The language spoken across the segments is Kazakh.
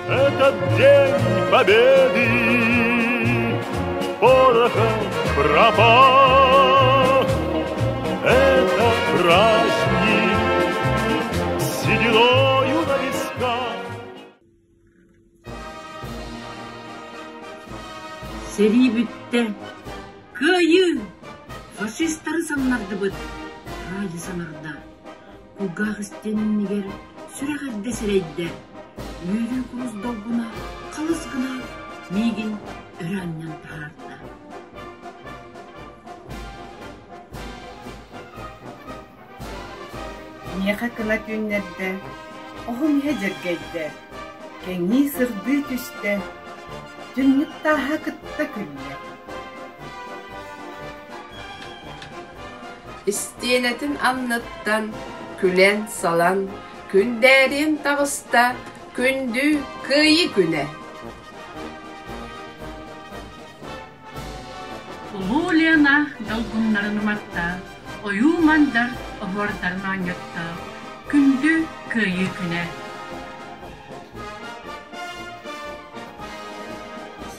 Этот день победы порохом пропах. Это праздник сединою на висках. Серибитте кыйы фашисттары саннарды быт райы санарда. Кугах истениннигер сүрәгәддә сирәйдә. Үйрі көз долгуна, қалыз гына, мейгін үрәннен тағарда. Неға кына түйіннәдді, оғым ежергейді, кәңі сырды түсті, түннік таға кытта күлі. İsteynetin anlattan, külen salan, kündərin tağısta, kündü kıyı güne. Ulu Lena dalgunların martta, oyu mandar ovardarman yatta, kündü kıyı güne.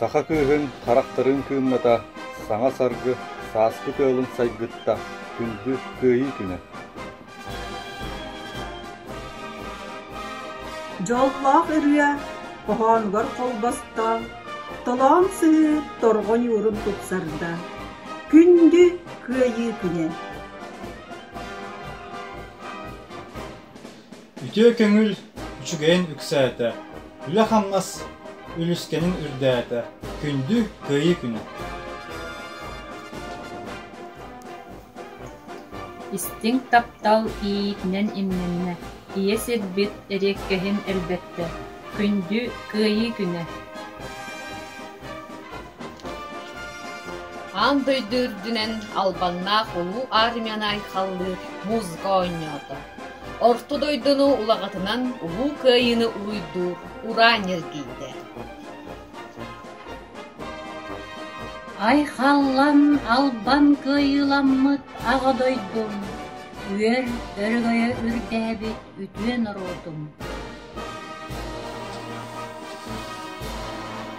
Saha kığın, karakterin kığınmada, sana sargı, saskı kığılın saygıtta, kündü kıyı güne. Жаллах үрüе, қоғанғар қолбаста, талан сыйы торғын юрын тұтсарда, күнді күйі күне. Үтө көңіл үчүгейін үксәті, үлі қамнас үліскенін үрдәті, күнді күйі күне. Истин таптал иитнен имненне. Иесет бит эреккеһин элбетте. Күндү кыйы күнэ. Андай дүрдүнен албаннаах улуу армияна айхаллы музыка ойнёду. Орту дойдуну улагатынан улуу кыйыны уйду уранер кийди. Айхаллан албан кыйыламмыт ага дойдум. Үер өргөйө үрдәбит үтүен орудум.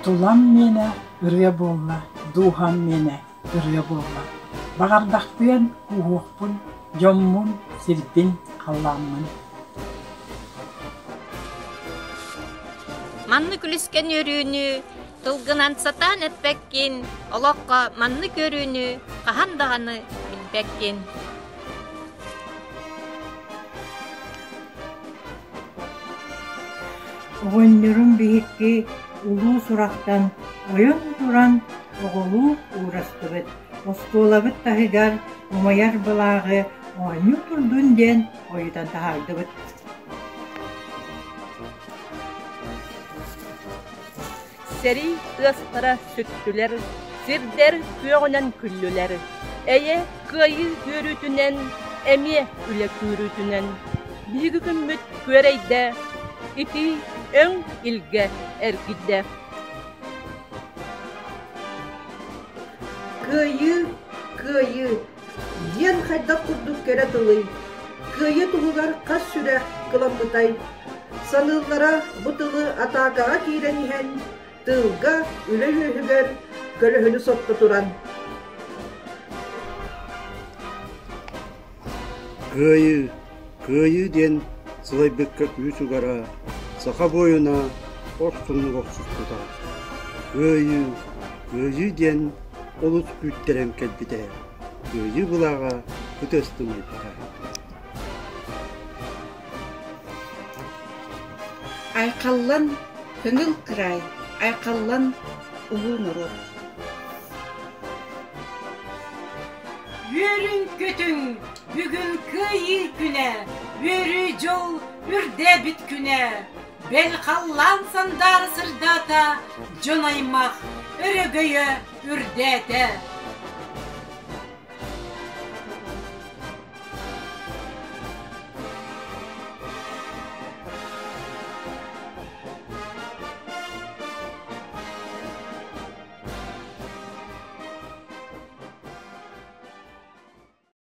Тулам мене үрге болла, духам мене үрге болла. Бағардақпен уғықпын, жоммун, сирбин, қалламын. Манны күліскен өрүүнү, тылгынан сатан этпеккин, олоққа манны көрүүнү, қахандағаны билбеккин. Оғынлырын бейікке ұлу сұрақтан ойын тұран оғылу ұғырастыбыт. Осколабыт тағыгар ұмайар бұлағы ойны тұрдың ден ойыдан тағардыбыт. Сери ыстыра сүттілер, сирдер көғінен күллілер. Әйе күйі көрітінен, әме үлі көрітінен. Бігі күмміт көрейді, ити өң илге әргідді. Күйі, ден қайда құрдық кәрі тұлы. Күйі тұғығар қас сүрі қыламбытай. Саныллара бұтылы атағаға кейренген, тылға үлі өйігер көліхіні сотты тұран. Күйі ден сылай беккет үйсугара, сақа бойына орсуңны оқсыстыда. Күйі ден олыс күттерен кәлбіде. Күйі бұлаға күтестің етті. Айқаллан көңіл қырай, айқаллан ұлы нұры. Өрін көтің, бүгін күйі күнә, өрі жол үрде бит күнә. Бел қаллан сандар сырдата, жонаймақ өрігөйі үрдеті.